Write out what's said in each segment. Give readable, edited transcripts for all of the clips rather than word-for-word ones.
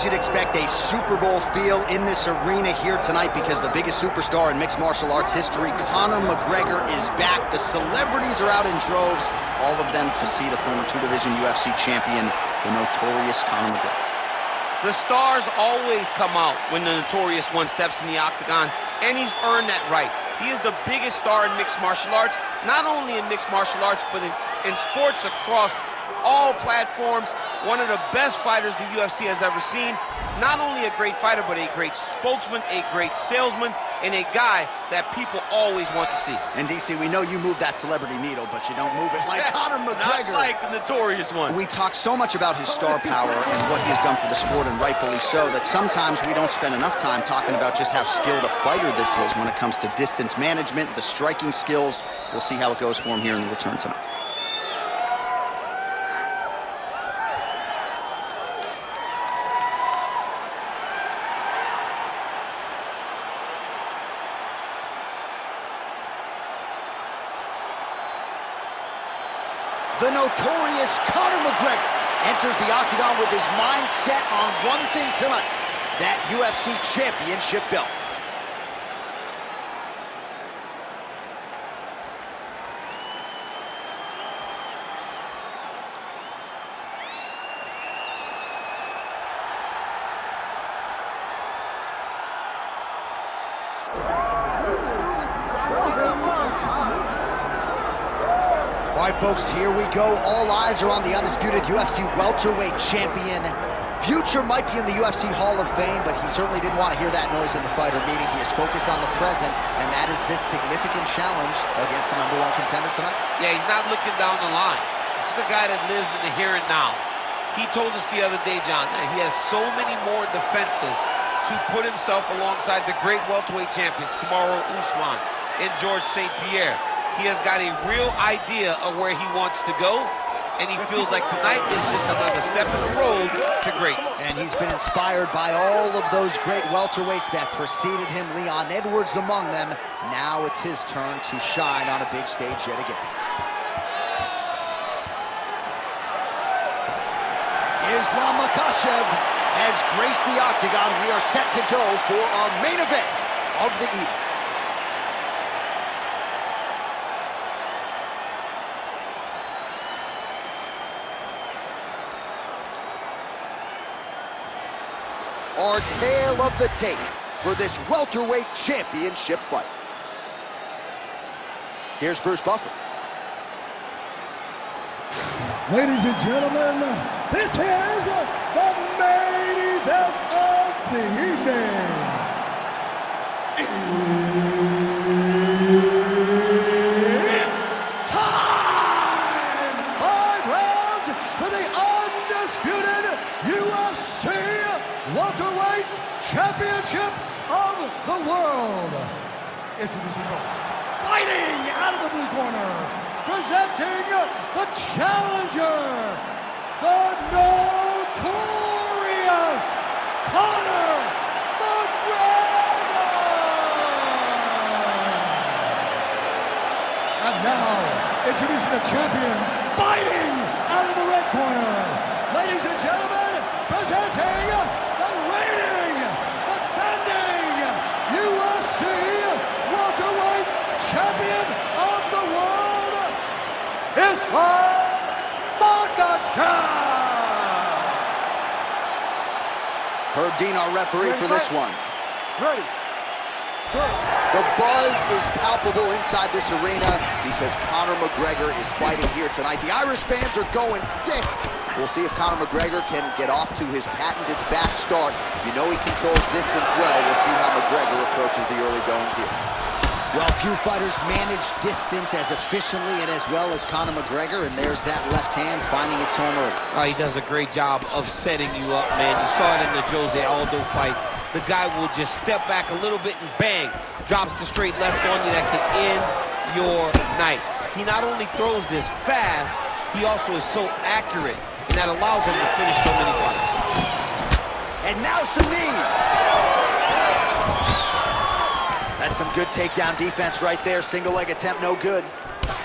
as you'd expect, a Super Bowl feel in this arena here tonight because the biggest superstar in mixed martial arts history, Conor McGregor, is back. The celebrities are out in droves, all of them to see the former two-division UFC champion, the notorious Conor McGregor. The stars always come out when the notorious one steps in the octagon, and he's earned that right. He is the biggest star in mixed martial arts, not only in mixed martial arts, but in sports across all platforms. One of the best fighters the UFC has ever seen. Not only a great fighter, but a great spokesman, a great salesman, and a guy that people always want to see. And DC, we know you move that celebrity needle, but you don't move it like Conor McGregor. Not like the notorious one. We talk so much about his star power and what he has done for the sport, and rightfully so, that sometimes we don't spend enough time talking about just how skilled a fighter this is when it comes to distance management, the striking skills. We'll see how it goes for him here in the return tonight. The notorious Conor McGregor enters the octagon with his mind set on one thing tonight, that UFC championship belt. All right, folks, here we go. All eyes are on the undisputed UFC welterweight champion. Future might be in the UFC Hall of Fame, but he certainly didn't want to hear that noise in the fighter meeting. He is focused on the present, and that is this significant challenge against the #1 contender tonight. Yeah, he's not looking down the line. This is the guy that lives in the here and now. He told us the other day, John, that he has so many more defenses to put himself alongside the great welterweight champions, Kamaru Usman and George St. Pierre. He has got a real idea of where he wants to go, and he feels like tonight is just another step in the road to greatness. And he's been inspired by all of those great welterweights that preceded him, Leon Edwards among them. Now it's his turn to shine on a big stage yet again. Islam Makhachev has graced the octagon. We are set to go for our main event of the evening. Our tale of the tape for this welterweight championship fight. Here's Bruce Buffer. Ladies and gentlemen, this is the main event of the evening. It's time! 5 rounds for the undisputed UFC welterweight championship of the world. Introducing first, fighting out of the blue corner, presenting the challenger, the notorious Conor McGregor. And now, introducing the champion, fighting out of the red corner, ladies and gentlemen, presenting the reigning, defending UFC welterweight champion of the world, Islam Makhachev. Herb Dean, our referee for this one. Ready. The buzz is palpable inside this arena because Conor McGregor is fighting here tonight. The Irish fans are going sick. We'll see if Conor McGregor can get off to his patented fast start. You know he controls distance well. We'll see how McGregor approaches the early going here. Well, few fighters manage distance as efficiently and as well as Conor McGregor, and there's that left hand finding its home early. Oh, he does a great job of setting you up, man. You saw it in the Jose Aldo fight. The guy will just step back a little bit and bang, drops the straight left on you that can end your night. He not only throws this fast, he also is so accurate, and that allows him to finish so many fights. And now some knees. That's some good takedown defense right there. Single leg attempt, no good.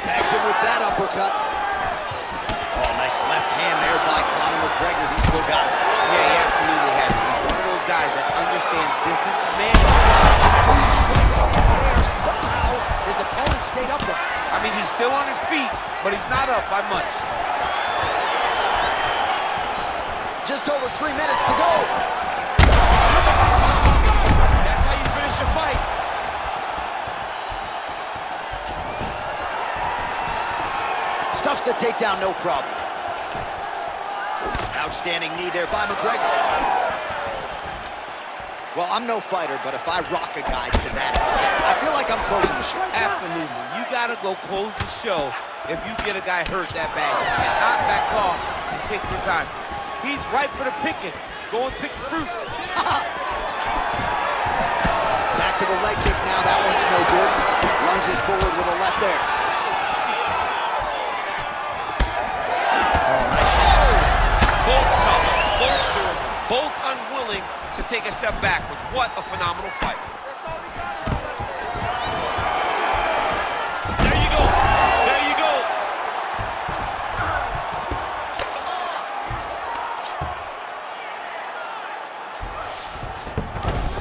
Tags him with that uppercut. Oh, nice left hand there by Conor McGregor. He still got it. Yeah, he absolutely has it. guys that understand distance management. There, somehow his opponent stayed upright. I mean, he's still on his feet, but he's not up by much. Just over 3 minutes to go. That's how you finish a fight. Stuffs the takedown, no problem. Outstanding knee there by McGregor. Well, I'm no fighter, but if I rock a guy to that extent, I feel like I'm closing the show. Absolutely. You got to go close the show if you get a guy hurt that bad. And not back off and take your time. He's right for the picking. Go and pick the fruit. Back to the leg kick now. That one's no good. Lunges forward with a left there. Both tough, both durable, both unwilling to take a step backwards. What a phenomenal fight. There you go. There you go.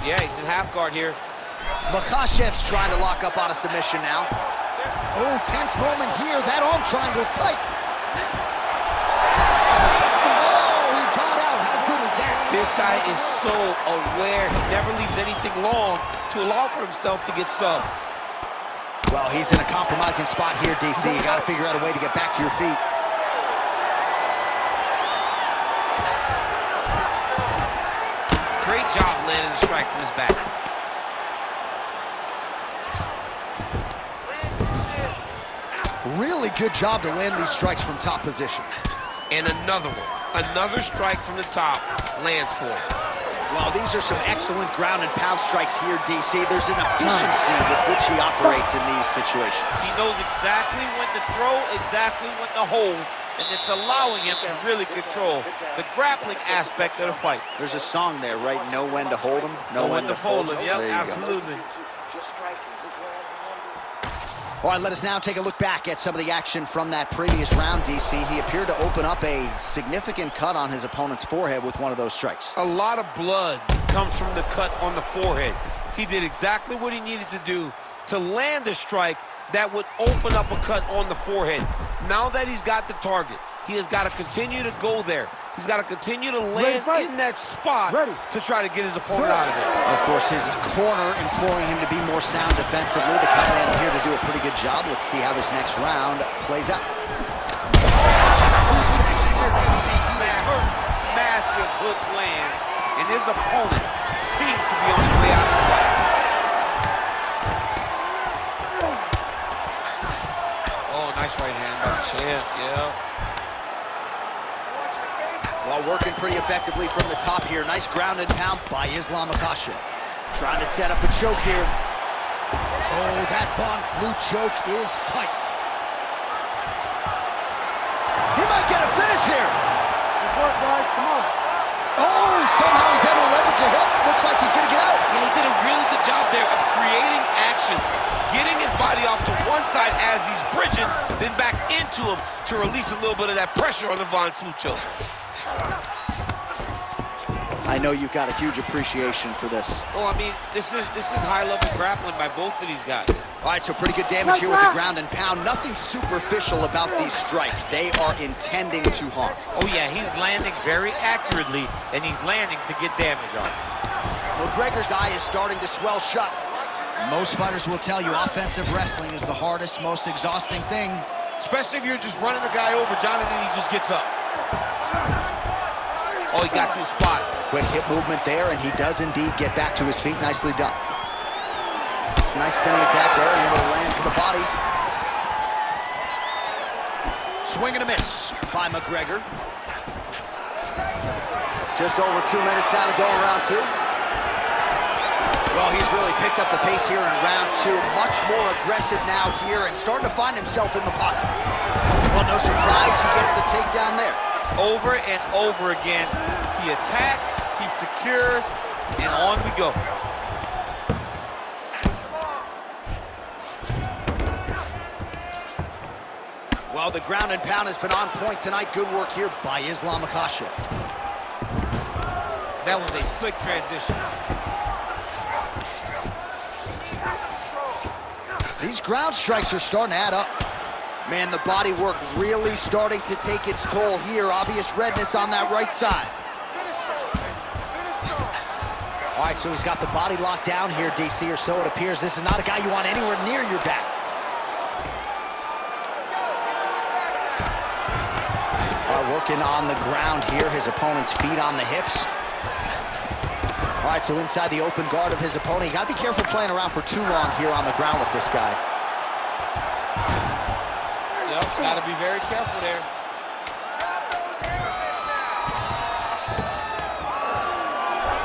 Yeah, he's in half guard here. Makhachev's trying to lock up on a submission now. Oh, tense moment here. That arm triangle's tight. This guy is so aware. He never leaves anything long to allow for himself to get subbed. Well, he's in a compromising spot here, DC. You got to figure out a way to get back to your feet. Great job landing the strike from his back. Really good job to land these strikes from top position. And another one. Another strike from the top lands for him. Well, these are some excellent ground and pound strikes here, DC. There's an efficiency with which he operates in these situations. He knows exactly when to throw, exactly when to hold, and it's allowing him to really control the grappling aspect of the fight. There's a song there, right? Know when to hold him, know when to fold him. Yep, there you absolutely. Go. All right, let us now take a look back at some of the action from that previous round, DC. He appeared to open up a significant cut on his opponent's forehead with one of those strikes. A lot of blood comes from the cut on the forehead. He did exactly what he needed to do to land a strike that would open up a cut on the forehead. Now that he's got the target, he has got to continue to go there. He's got to continue to land in that spot to try to get his opponent out of it. Of course, his corner imploring him to be more sound defensively. The cut man here to do a pretty good job. Let's see how this next round plays out. Massive hook lands, and his opponent seems to be on his way out of the fight. Oh, nice right hand by the champ, yeah. Well, working pretty effectively from the top here. Nice ground and pound by Islam Makhachev. Trying to set up a choke here. Oh, that Von Flue choke is tight. He might get a finish here. Good work, guys. Come on. Oh, somehow he's able to leverage a hip. Looks like he's going to get out. Yeah, he did a really good job there of creating action, getting his body off to one side as he's bridging, then back into him to release a little bit of that pressure on the Von Flue choke. I know you've got a huge appreciation for this. Oh, I mean, this is high-level grappling by both of these guys. All right, so pretty good damage here with the ground and pound. Nothing superficial about these strikes. They are intending to harm. Oh, yeah, he's landing very accurately, and he's landing to get damage on. McGregor's eye is starting to swell shut. Most fighters will tell you offensive wrestling is the hardest, most exhausting thing. Especially if you're just running the guy over, Jonathan, he just gets up. Oh, he got to the spot. Quick hip movement there, and he does indeed get back to his feet. Nicely done. Nice spinning attack there, and able to land to the body. Swing and a miss by McGregor. Just over 2 minutes now to go in round two. Well, he's really picked up the pace here in round two. Much more aggressive now here and starting to find himself in the pocket. Well, no surprise, he gets the takedown there. Over and over again, he attacks, he secures, and on we go. Well, the ground and pound has been on point tonight. Good work here by Islam Makhachev. That was a slick transition. These ground strikes are starting to add up. Man, the body work really starting to take its toll here. Obvious redness on that right side. All right, so he's got the body locked down here, DC, or so it appears. This is not a guy you want anywhere near your back. Working on the ground here, his opponent's feet on the hips. All right, so inside the open guard of his opponent. You gotta be careful playing around for too long here on the ground with this guy. Yep, gotta be very careful there.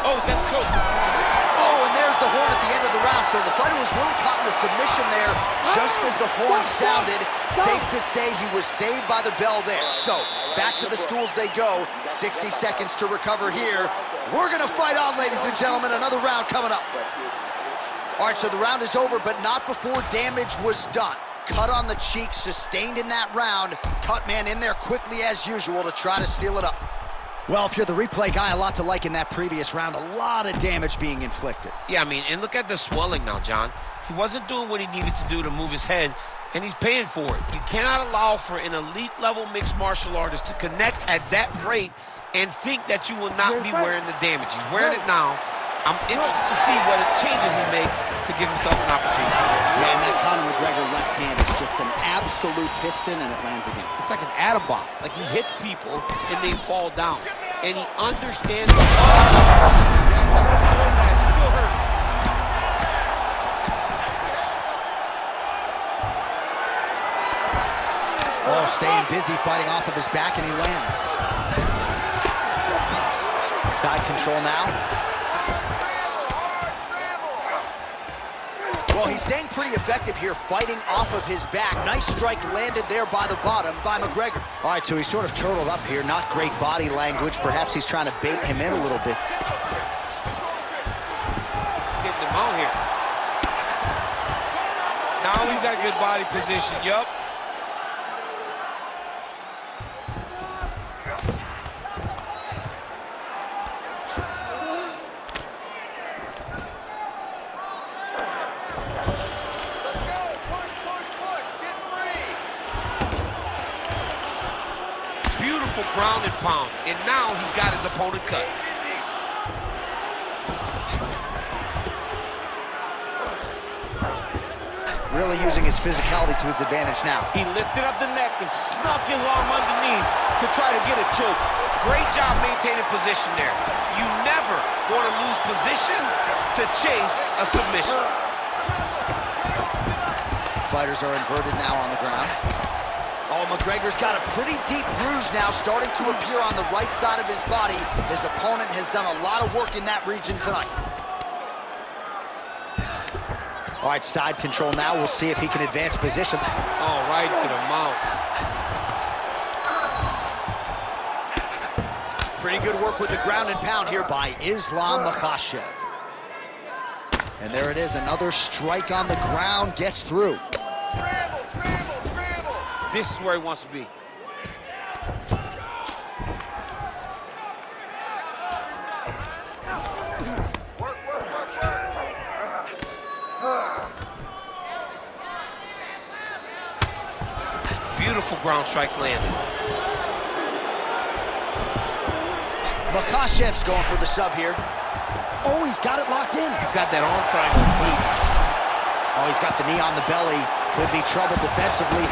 Oh, he's got the choke. Oh, and there's the horn at the end of the round. So the fighter was really caught in a submission there just as the horn sounded. Safe to say he was saved by the bell there. So back to the stools they go. 60 seconds to recover here. We're gonna fight on, ladies and gentlemen. Another round coming up. All right, so the round is over, but not before damage was done. Cut on the cheek, sustained in that round. Cut man in there quickly as usual to try to seal it up. Well, if you're the replay guy, a lot to like in that previous round. A lot of damage being inflicted. Yeah, I mean, and look at the swelling now, John. He wasn't doing what he needed to do to move his head, and he's paying for it. You cannot allow for an elite-level mixed martial artist to connect at that rate and think that you will not be wearing the damage. He's wearing it now. I'm interested to see what changes he makes to give himself an opportunity. Man, that Conor McGregor left hand is just an absolute piston, and it lands again. It's like an atom bomb. Like he hits people, and they fall down. And he understands the still hurt. Oh, staying busy, fighting off of his back, and he lands. Side control now. Well, he's staying pretty effective here, fighting off of his back. Nice strike landed there by the bottom by McGregor. All right, so he's sort of turtled up here. Not great body language. Perhaps he's trying to bait him in a little bit. Getting him out here. Now he's got good body position. Yup. Ground and pound, and now he's got his opponent cut. Really using his physicality to his advantage now. He lifted up the neck and snuck his arm underneath to try to get a choke. Great job maintaining position there. You never want to lose position to chase a submission. Fighters are inverted now on the ground. Oh, McGregor's got a pretty deep bruise now starting to appear on the right side of his body. His opponent has done a lot of work in that region tonight. All right, side control now. We'll see if he can advance position. Oh, right to the mount. Pretty good work with the ground and pound here by Islam Makhachev. And there it is, another strike on the ground gets through. Scramble, scramble, scramble. This is where he wants to be. Work, work, work, work. Beautiful ground strikes landed. Makhachev's going for the sub here. Oh, he's got it locked in. He's got that arm triangle deep. Oh, he's got the knee on the belly. Could be trouble defensively.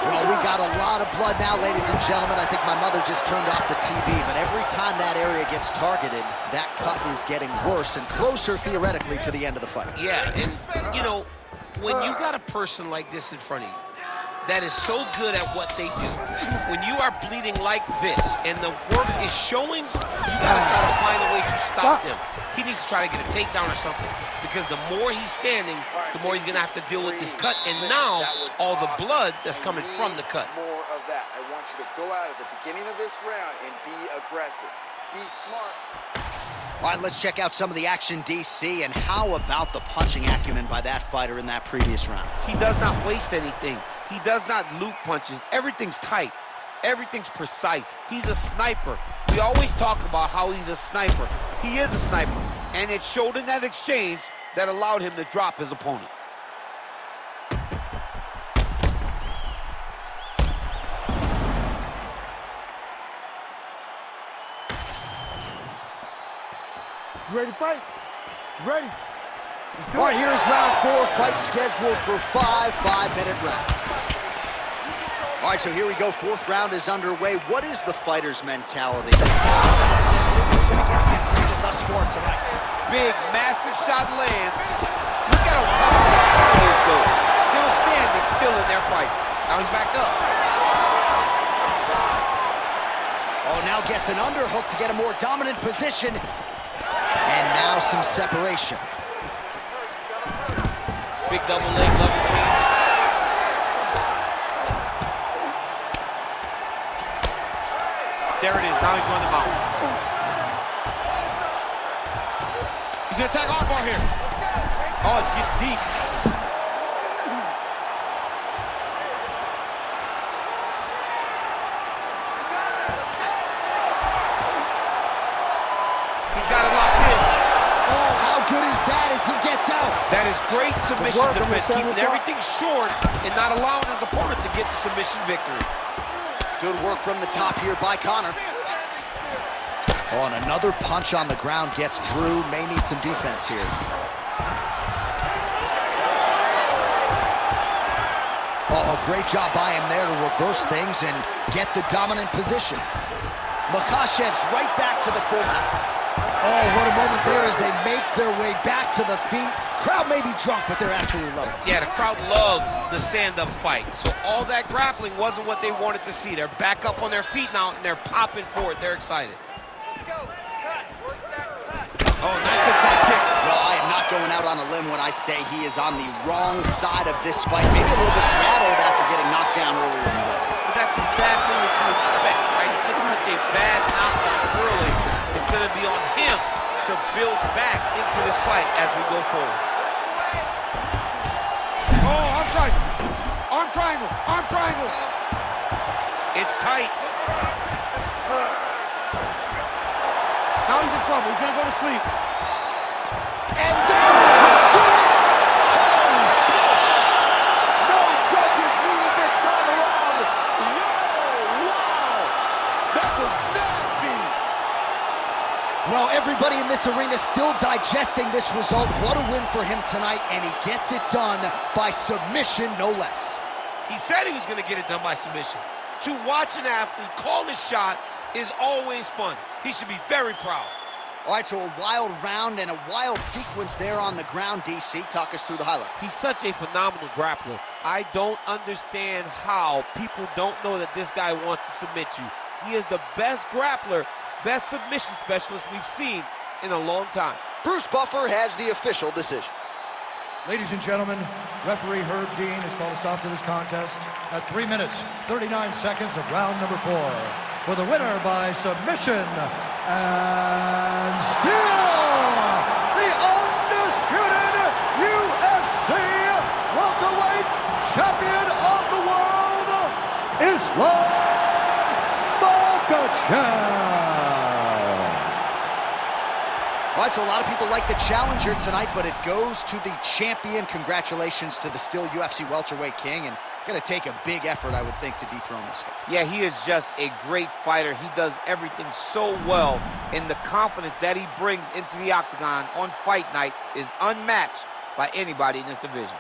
Well, we got a lot of blood now, ladies and gentlemen. I think my mother just turned off the TV, but every time that area gets targeted, that cut is getting worse and closer, theoretically, to the end of the fight. Yeah, and, you know, when you got a person like this in front of you that is so good at what they do, when you are bleeding like this and the work is showing, you gotta try to find a way to stop him. He needs to try to get a takedown or something, because the more he's standing, the more he's gonna have to deal with this cut, and now all the blood that's coming from the cut. More of that. I want you to go out at the beginning of this round and be aggressive. Be smart. All right, let's check out some of the action, DC, and how about the punching acumen by that fighter in that previous round? He does not waste anything. He does not loop punches. Everything's tight. Everything's precise. He's a sniper. We always talk about how he's a sniper. He is a sniper. And it showed in that exchange that allowed him to drop his opponent. You ready to fight? You ready? All right, here's round 4, fight scheduled for 5 5-minute rounds. All right, so here we go. 4th round is underway. What is the fighter's mentality thus far tonight? Big, massive shot lands. Look at how tough he is, though. Still standing, still in their fight. Now he's back up. Oh, now gets an underhook to get a more dominant position. And now some separation. Big double leg level change. There it is. Now he's running him out. He's going to attack armbar here. Oh, it's getting deep. He's got it locked in. Oh, how good is that as he gets out? That is great submission defense, keeping everything short and not allowing his opponent to get the submission victory. Good work from the top here by Conor. Oh, and another punch on the ground gets through. May need some defense here. Oh, great job by him there to reverse things and get the dominant position. Makhachev's right back to the full mount. Oh, what a moment there as they make their way back to the feet. Crowd may be drunk, but they're absolutely loving it. Yeah, the crowd loves the stand-up fight. So all that grappling wasn't what they wanted to see. They're back up on their feet now, and they're popping for it. They're excited. Let's go. Let's cut. Work that cut. Oh, nice inside kick. Well, I am not going out on a limb when I say he is on the wrong side of this fight. Maybe a little bit rattled after getting knocked down earlier in the way. But that's exactly what you expect, right? He took such a bad knockdown early. It's going to be on him to build back into this fight as we go forward. Oh, arm triangle. Arm triangle. Arm triangle. It's tight. Now he's in trouble. He's going to go to sleep. And there we go! Holy smokes! No judges needed this time around! Yo, wow! That was nasty! Well, everybody in this arena still digesting this result. What a win for him tonight, and he gets it done by submission, no less. He said he was going to get it done by submission. To watch an athlete call his shot is always fun. He should be very proud. All right, so a wild round and a wild sequence there on the ground. DC, talk us through the highlight. He's such a phenomenal grappler. I don't understand how people don't know that this guy wants to submit you. He is the best grappler, best submission specialist we've seen in a long time. Bruce Buffer has the official decision. Ladies and gentlemen, referee Herb Dean has called a stop to this contest at 3 minutes, 39 seconds of round number 4. For the winner by submission, and still the undisputed UFC welterweight champion of the world, Islam Makhachev. All right, so a lot of people like the challenger tonight, but it goes to the champion. Congratulations to the still UFC welterweight king, and going to take a big effort, I would think, to dethrone this guy. Yeah, he is just a great fighter. He does everything so well, and the confidence that he brings into the octagon on fight night is unmatched by anybody in this division.